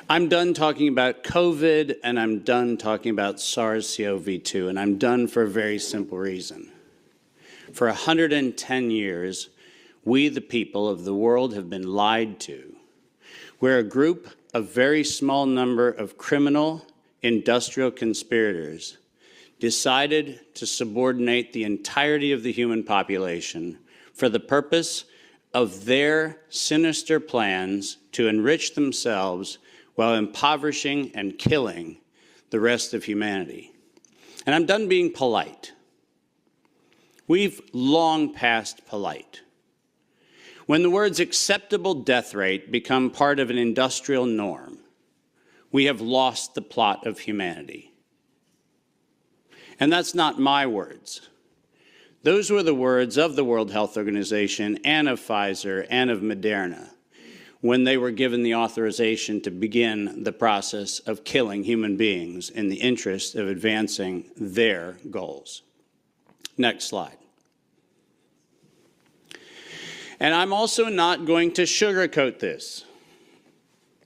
I'm done talking about COVID, and I'm done talking about SARS-CoV-2, and I'm done for a very simple reason. For 110 years, we, the people of the world, have been lied to. We're a group of very small number of criminal industrial conspirators decided to subordinate the entirety of the human population for the purpose of their sinister plans to enrich themselves while impoverishing and killing the rest of humanity. And I'm done being polite. We've long passed polite. When the words acceptable death rate become part of an industrial norm, we have lost the plot of humanity. And that's not my words. Those were the words of the World Health Organization and of Pfizer and of Moderna when they were given the authorization to begin the process of killing human beings in the interest of advancing their goals. Next slide. And I'm also not going to sugarcoat this.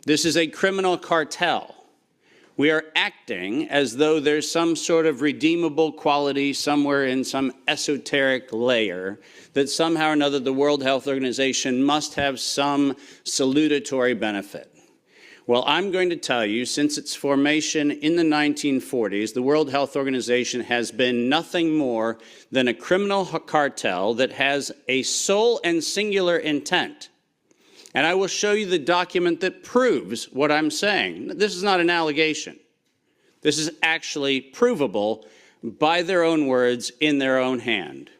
This is a criminal cartel. We are acting as though there's some sort of redeemable quality somewhere in some esoteric layer that somehow or another the World Health Organization must have some salutatory benefit. Well, I'm going to tell you, since its formation in the 1940s, the World Health Organization has been nothing more than a criminal cartel that has a sole and singular intent. And I will show you the document that proves what I'm saying. This is not an allegation. This is actually provable by their own words in their own hand.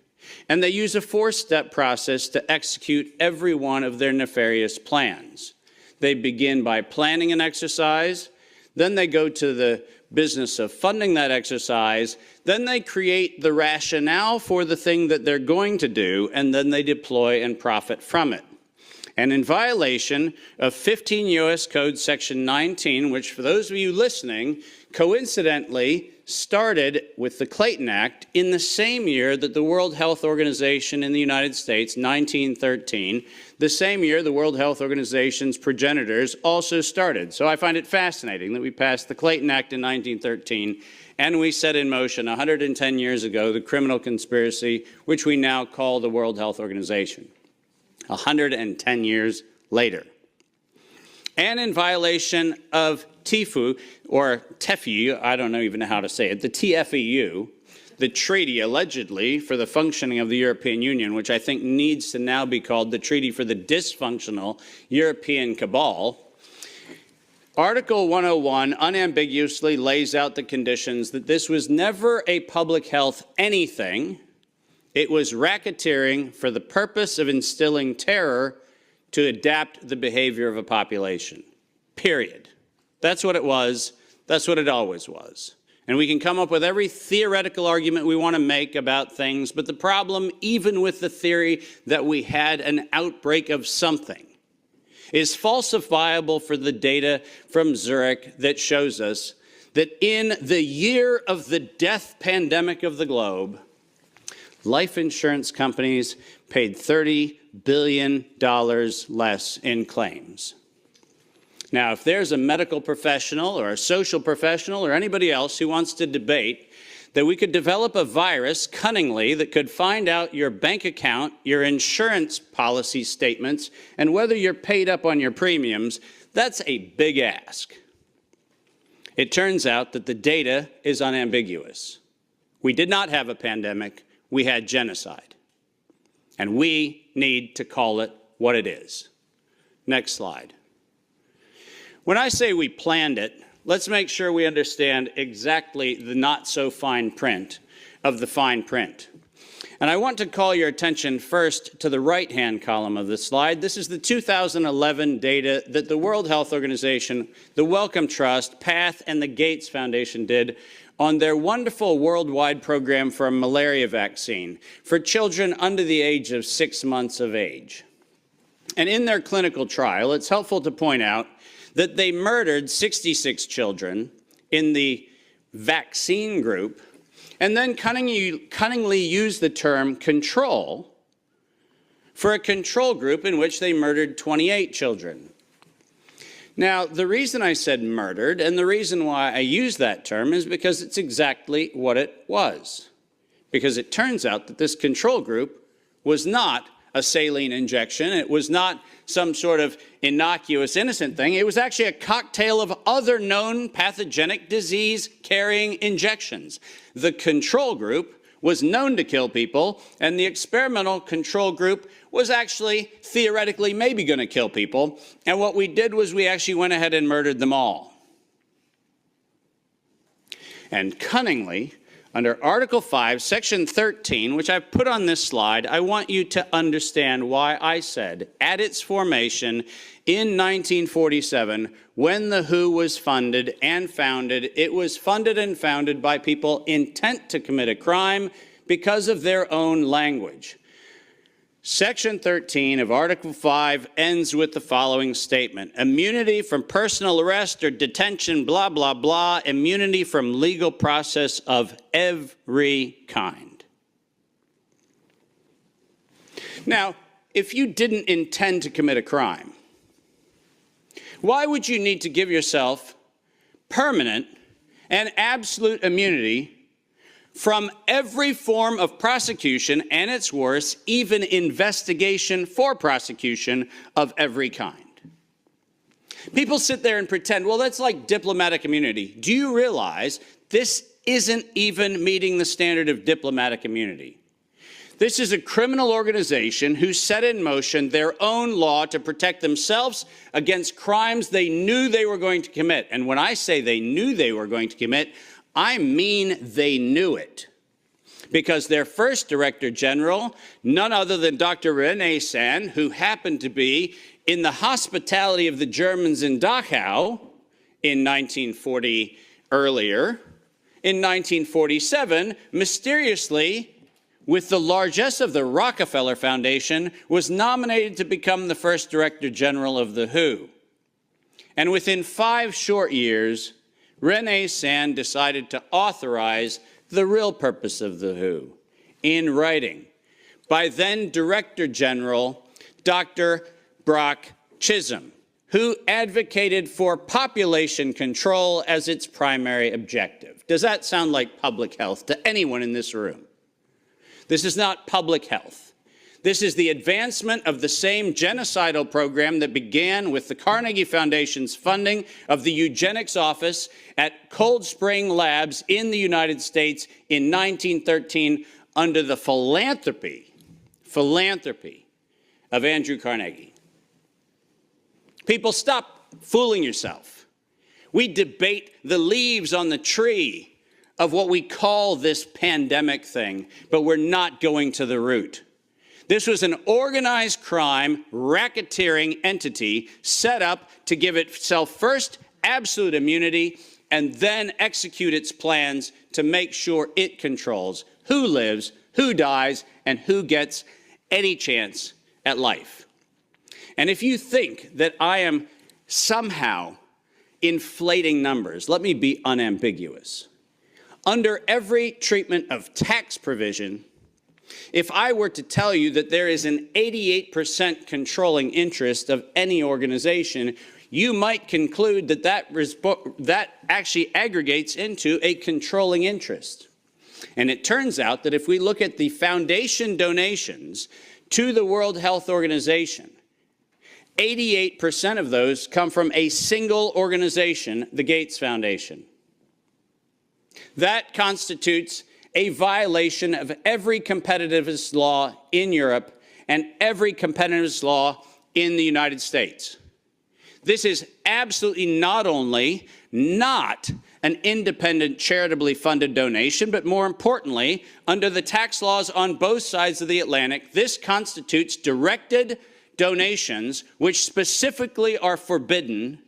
And they use a four-step process to execute every one of their nefarious plans. They begin by planning an exercise, then they go to the business of funding that exercise, then they create the rationale for the thing that they're going to do, and then they deploy and profit from it. And in violation of 15 U.S. Code Section 19, which for those of you listening, coincidentally started with the Clayton Act in the same year that the World Health Organization in the United States, 1913, the same year the World Health Organization's progenitors also started. So I find it fascinating that we passed the Clayton Act in 1913 and we set in motion 110 years ago the criminal conspiracy, which we now call the World Health Organization. 110 years later. And in violation of TIFU, or TEFU, I don't even know how to say it, the TFEU, the treaty allegedly for the functioning of the European Union, which I think needs to now be called the Treaty for the Dysfunctional European Cabal. Article 101 unambiguously lays out the conditions that this was never a public health anything. It was racketeering for the purpose of instilling terror to adapt the behavior of a population, period. That's what it was. That's what it always was. And we can come up with every theoretical argument we want to make about things, but the problem, even with the theory that we had an outbreak of something, is falsifiable for the data from Zurich that shows us that in the year of the death pandemic of the globe, life insurance companies paid $30 billion less in claims. Now, if there's a medical professional or a social professional or anybody else who wants to debate that we could develop a virus cunningly that could find out your bank account, your insurance policy statements, and whether you're paid up on your premiums, that's a big ask. It turns out that the data is unambiguous. We did not have a pandemic. We had genocide, and we need to call it what it is. Next slide. When I say we planned it, let's make sure we understand exactly the not-so-fine print of the fine print. And I want to call your attention first to the right-hand column of the slide. This is the 2011 data that the World Health Organization, the Wellcome Trust, PATH, and the Gates Foundation did on their wonderful worldwide program for a malaria vaccine for children under the age of 6 months of age. And in their clinical trial, it's helpful to point out that they murdered 66 children in the vaccine group and then cunningly used the term control for a control group in which they murdered 28 children. Now, the reason I said murdered and the reason why I use that term is because it's exactly what it was. Because it turns out that this control group was not a saline injection. It was not some sort of innocuous, innocent thing. It was actually a cocktail of other known pathogenic disease-carrying injections. The control group was known to kill people, and the experimental control group was actually theoretically maybe going to kill people. And what we did was we actually went ahead and murdered them all. And cunningly, under Article 5, Section 13, which I've put on this slide, I want you to understand why I said, at its formation in 1947, when the WHO was funded and founded, it was funded and founded by people intent to commit a crime because of their own language. Section 13 of Article 5 ends with the following statement: immunity from personal arrest or detention, blah, blah, blah, immunity from legal process of every kind. Now, if you didn't intend to commit a crime, why would you need to give yourself permanent and absolute immunity from every form of prosecution, and it's worse, even investigation for prosecution of every kind? People sit there and pretend, well, that's like diplomatic immunity. Do you realize this isn't even meeting the standard of diplomatic immunity? This is a criminal organization who set in motion their own law to protect themselves against crimes they knew they were going to commit. And when I say they knew they were going to commit, I mean they knew it. Because their first Director General, none other than Dr. René Sand, who happened to be in the hospitality of the Germans in Dachau in 1940 earlier, in 1947, mysteriously, with the largesse of the Rockefeller Foundation, was nominated to become the first Director General of the WHO. And within 5 short years, René Sand decided to authorize the real purpose of the WHO in writing by then Director General Dr. Brock Chisholm, who advocated for population control as its primary objective. Does that sound like public health to anyone in this room? This is not public health. This is the advancement of the same genocidal program that began with the Carnegie Foundation's funding of the eugenics office at Cold Spring Labs in the United States in 1913 under the philanthropy of Andrew Carnegie. People, stop fooling yourself. We debate the leaves on the tree of what we call this pandemic thing, but we're not going to the root. This was an organized crime, racketeering entity set up to give itself first absolute immunity and then execute its plans to make sure it controls who lives, who dies, and who gets any chance at life. And if you think that I am somehow inflating numbers, let me be unambiguous. Under every treatment of tax provision, if I were to tell you that there is an 88% controlling interest of any organization, you might conclude that that actually aggregates into a controlling interest. And it turns out that if we look at the foundation donations to the World Health Organization, 88% of those come from a single organization, the Gates Foundation. That constitutes a violation of every competitivist law in Europe and every competitivist law in the United States. This is absolutely not only not an independent, charitably funded donation, but more importantly, under the tax laws on both sides of the Atlantic, this constitutes directed donations which specifically are forbidden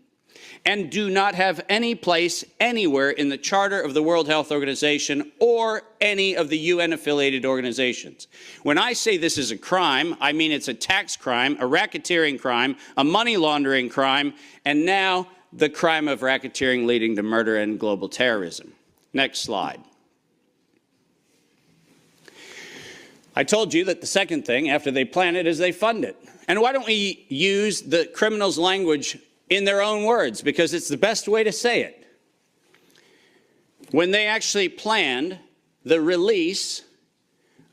and do not have any place anywhere in the Charter of the World Health Organization or any of the UN-affiliated organizations. When I say this is a crime, I mean it's a tax crime, a racketeering crime, a money laundering crime, and now the crime of racketeering leading to murder and global terrorism. Next slide. I told you that the second thing after they plan it is they fund it. And why don't we use the criminal's language in their own words, because it's the best way to say it. When they actually planned the release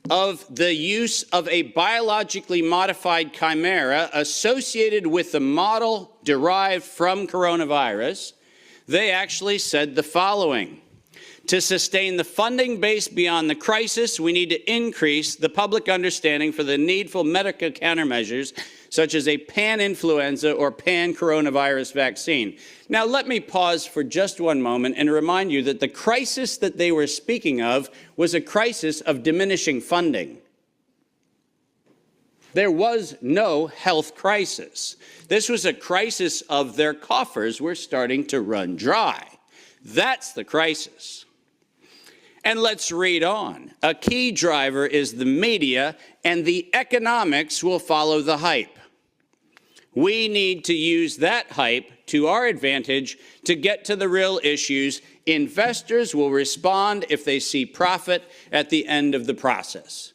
of the use of a biologically modified chimera associated with the model derived from coronavirus, they actually said the following: to sustain the funding base beyond the crisis, we need to increase the public understanding for the needful medical countermeasures, such as a pan-influenza or pan-coronavirus vaccine. Now, let me pause for just one moment and remind you that the crisis that they were speaking of was a crisis of diminishing funding. There was no health crisis. This was a crisis of their coffers were starting to run dry. That's the crisis. And let's read on. A key driver is the media, and the economics will follow the hype. We need to use that hype to our advantage to get to the real issues. Investors will respond if they see profit at the end of the process.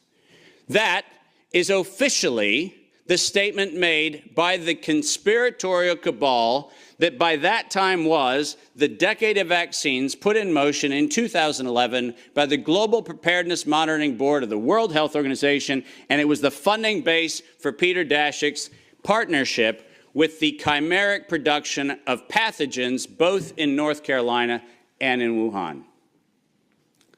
That is officially the statement made by the conspiratorial cabal that by that time was the decade of vaccines put in motion in 2011 by the Global Preparedness Monitoring Board of the World Health Organization, and it was the funding base for Peter Daszak's partnership with the chimeric production of pathogens both in North Carolina and in Wuhan.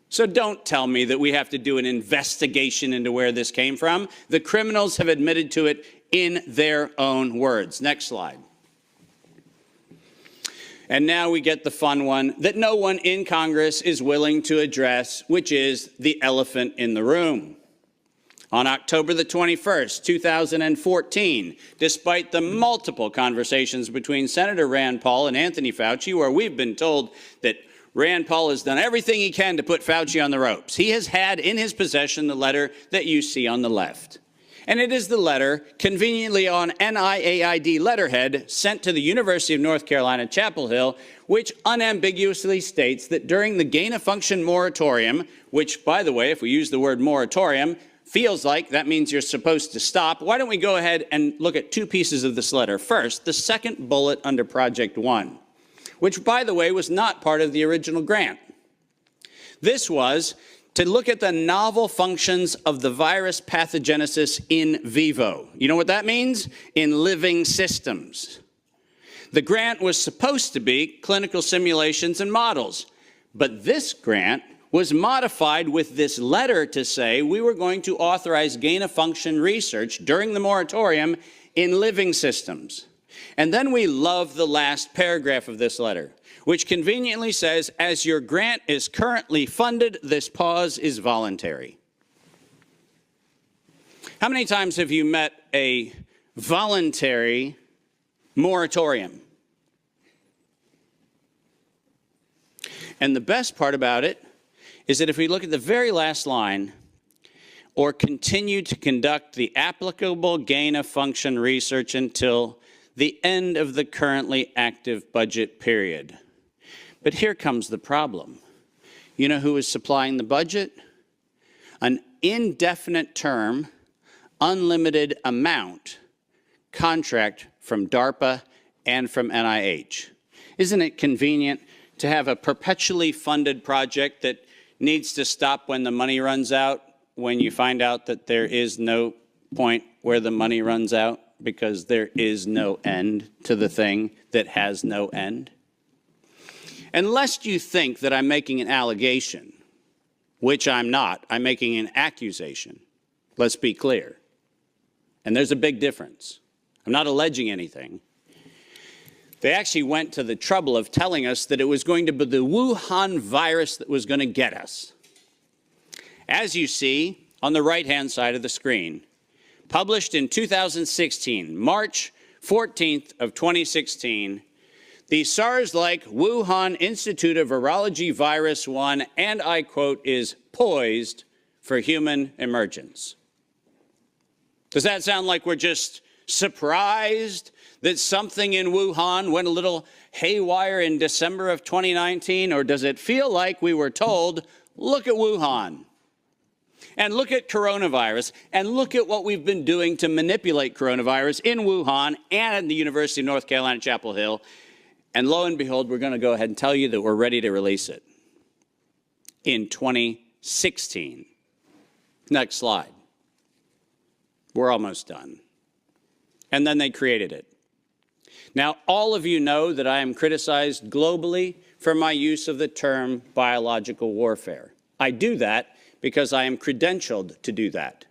So don't tell me that we have to do an investigation into where this came from. The criminals have admitted to it in their own words. Next slide. And now we get the fun one that no one in Congress is willing to address, which is the elephant in the room. On October the 21st, 2014, despite the multiple conversations between Senator Rand Paul and Anthony Fauci, where we've been told that Rand Paul has done everything he can to put Fauci on the ropes, he has had in his possession the letter that you see on the left. And it is the letter, conveniently on NIAID letterhead, sent to the University of North Carolina, Chapel Hill, which unambiguously states that during the gain-of-function moratorium, which, by the way, if we use the word moratorium, feels like that means you're supposed to stop. Why don't we go ahead and look at two pieces of this letter? First, the second bullet under Project One, which, by the way, was not part of the original grant. This was to look at the novel functions of the virus pathogenesis in vivo. You know what that means? In living systems. The grant was supposed to be clinical simulations and models, but this grant was modified with this letter to say we were going to authorize gain-of-function research during the moratorium in living systems. And then we love the last paragraph of this letter, which conveniently says, as your grant is currently funded, this pause is voluntary. How many times have you met a voluntary moratorium? And the best part about it is that if we look at the very last line, or continue to conduct the applicable gain-of-function research until the end of the currently active budget period. But here comes the problem. You know who is supplying the budget? An indefinite term, unlimited amount contract from DARPA and from NIH. Isn't it convenient to have a perpetually funded project that needs to stop when the money runs out, when you find out that there is no point where the money runs out, because there is no end to the thing that has no end? Unless you think that I'm making an allegation, which I'm not, I'm making an accusation. Let's be clear. And there's a big difference. I'm not alleging anything. They actually went to the trouble of telling us that it was going to be the Wuhan virus that was going to get us. As you see on the right-hand side of the screen, published in 2016, March 14th of 2016, the SARS-like Wuhan Institute of Virology Virus 1, and I quote, is poised for human emergence. Does that sound like we're just surprised that something in Wuhan went a little haywire in December of 2019? Or does it feel like we were told, look at Wuhan? And look at coronavirus, and look at what we've been doing to manipulate coronavirus in Wuhan and at the University of North Carolina, Chapel Hill. And lo and behold, we're going to go ahead and tell you that we're ready to release it in 2016. Next slide. We're almost done. And then they created it. Now, all of you know that I am criticized globally for my use of the term biological warfare. I do that because I am credentialed to do that.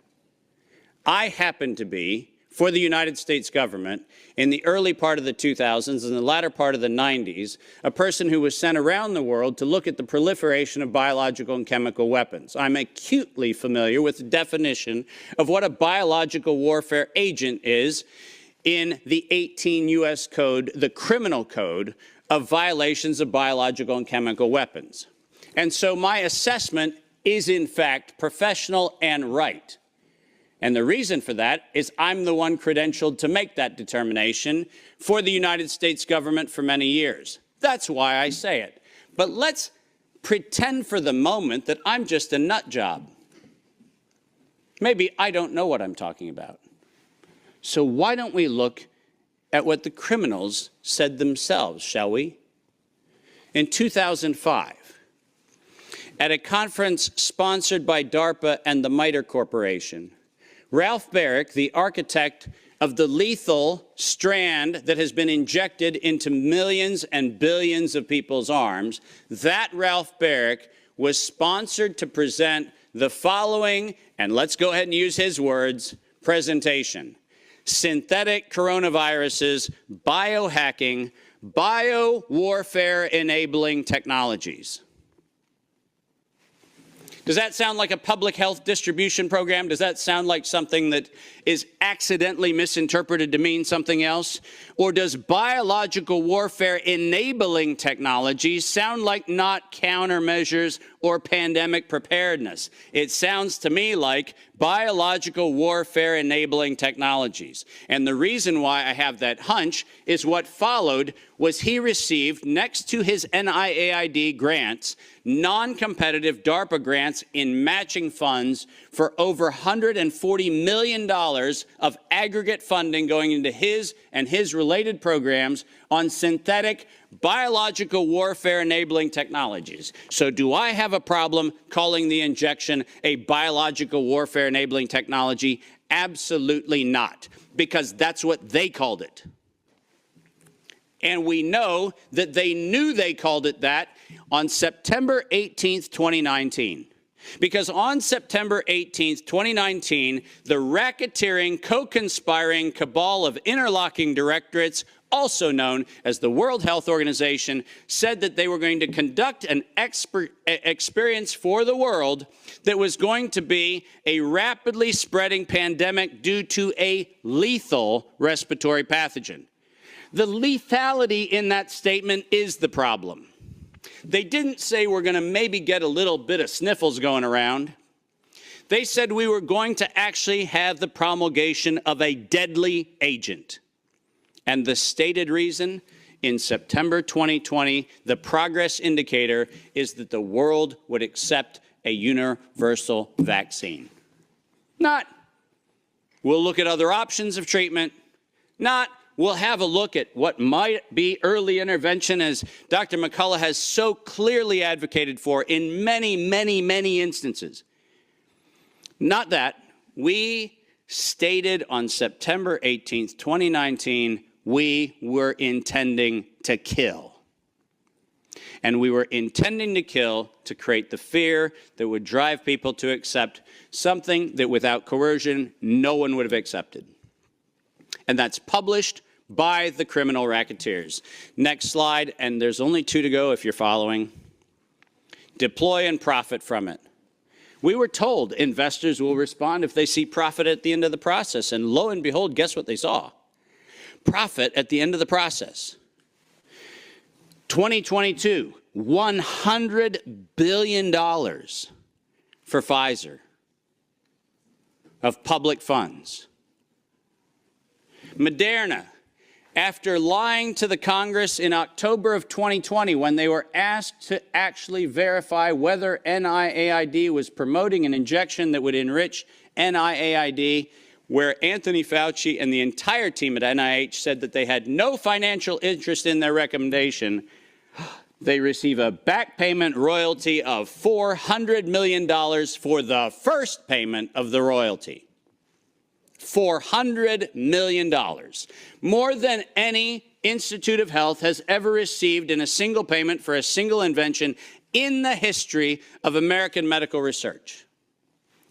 I happen to be, for the United States government, in the early part of the 2000s and the latter part of the 90s, a person who was sent around the world to look at the proliferation of biological and chemical weapons. I'm acutely familiar with the definition of what a biological warfare agent is in the 18 U.S. Code, the criminal code of violations of biological and chemical weapons. And so my assessment is, in fact, professional and right. And the reason for that is I'm the one credentialed to make that determination for the United States government for many years. That's why I say it. But let's pretend for the moment that I'm just a nut job. Maybe I don't know what I'm talking about. So why don't we look at what the criminals said themselves, shall we? In 2005, at a conference sponsored by DARPA and the MITRE Corporation, Ralph Baric, the architect of the lethal strand that has been injected into millions and billions of people's arms, that Ralph Baric was sponsored to present the following, and let's go ahead and use his words, presentation: synthetic coronaviruses, biohacking, bio-warfare enabling technologies. Does that sound like a public health distribution program? Does that sound like something that is accidentally misinterpreted to mean something else? Or does biological warfare enabling technologies sound like not countermeasures or pandemic preparedness? It sounds to me like biological warfare enabling technologies. And the reason why I have that hunch is what followed was he received, next to his NIAID grants, non-competitive DARPA grants in matching funds for over $140 million of aggregate funding going into his and his related programs on synthetic biological warfare enabling technologies. So do I have a problem calling the injection a biological warfare enabling technology? Absolutely not, because that's what they called it. And we know that they knew they called it that on September 18th, 2019. Because on September 18th, 2019, the racketeering, co-conspiring cabal of interlocking directorates, also known as the World Health Organization, said that they were going to conduct an experience for the world that was going to be a rapidly spreading pandemic due to a lethal respiratory pathogen. The lethality in that statement is the problem. They didn't say we're going to maybe get a little bit of sniffles going around. They said we were going to actually have the promulgation of a deadly agent. And the stated reason, in September 2020, the progress indicator is that the world would accept a universal vaccine. Not, we'll look at other options of treatment. Not, we'll have a look at what might be early intervention, as Dr. McCullough has so clearly advocated for in many, many, many instances. Not that. We stated on September 18th, 2019, we were intending to kill. And we were intending to kill to create the fear that would drive people to accept something that without coercion, no one would have accepted. And that's published by the criminal racketeers. Next slide, and there's only 2 to go if you're following. Deploy and profit from it. We were told investors will respond if they see profit at the end of the process, and lo and behold, guess what they saw? Profit at the end of the process. 2022, $100 billion for Pfizer of public funds. Moderna, after lying to the Congress in October of 2020 when they were asked to actually verify whether NIAID was promoting an injection that would enrich NIAID, where Anthony Fauci and the entire team at NIH said that they had no financial interest in their recommendation, they receive a back payment royalty of $400 million for the first payment of the royalty. $400 million, more than any Institute of Health has ever received in a single payment for a single invention in the history of American medical research.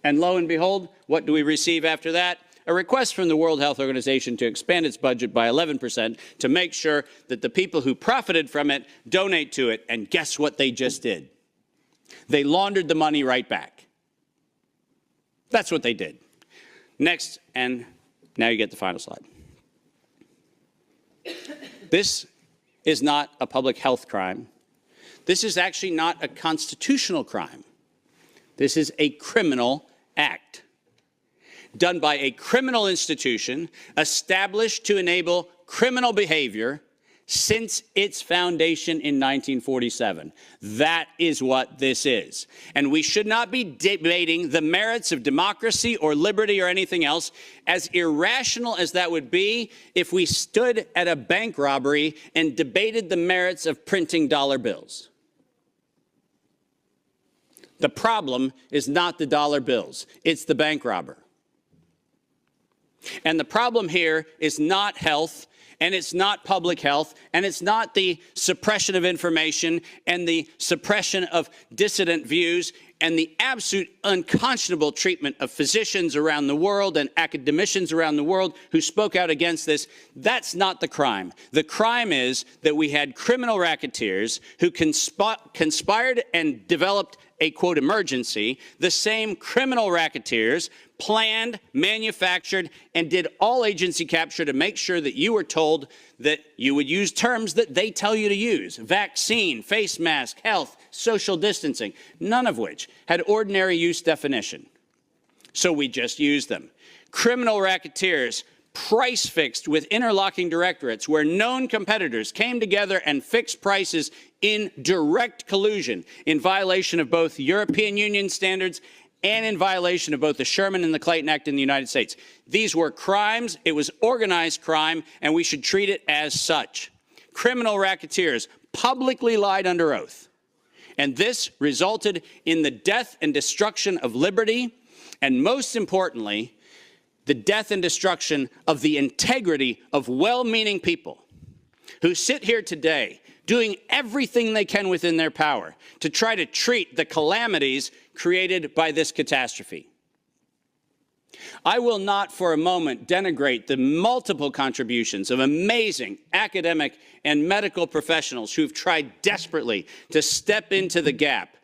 And lo and behold, what do we receive after that? A request from the World Health Organization to expand its budget by 11% to make sure that the people who profited from it donate to it. And guess what they just did? They laundered the money right back. That's what they did. Next, and now you get the final slide. This is not a public health crime. This is actually not a constitutional crime. This is a criminal act done by a criminal institution established to enable criminal behavior since its foundation in 1947. That is what this is. And we should not be debating the merits of democracy or liberty or anything else, as irrational as that would be if we stood at a bank robbery and debated the merits of printing dollar bills. The problem is not the dollar bills, it's the bank robber. And the problem here is not health, and it's not public health, and it's not the suppression of information and the suppression of dissident views and the absolute unconscionable treatment of physicians around the world and academicians around the world who spoke out against this. That's not the crime. The crime is that we had criminal racketeers who conspired and developed a, quote, emergency. The same criminal racketeers planned, manufactured, and did all agency capture to make sure that you were told that you would use terms that they tell you to use: vaccine, face mask, health, social distancing, none of which had ordinary use definition. So we just used them. Criminal racketeers price fixed with interlocking directorates where known competitors came together and fixed prices in direct collusion, in violation of both European Union standards and in violation of both the Sherman and the Clayton Act in the United States. These were crimes. It was organized crime, and we should treat it as such. Criminal racketeers publicly lied under oath, and this resulted in the death and destruction of liberty, and most importantly, the death and destruction of the integrity of well-meaning people who sit here today doing everything they can within their power to try to treat the calamities created by this catastrophe. I will not for a moment denigrate the multiple contributions of amazing academic and medical professionals who've tried desperately to step into the gap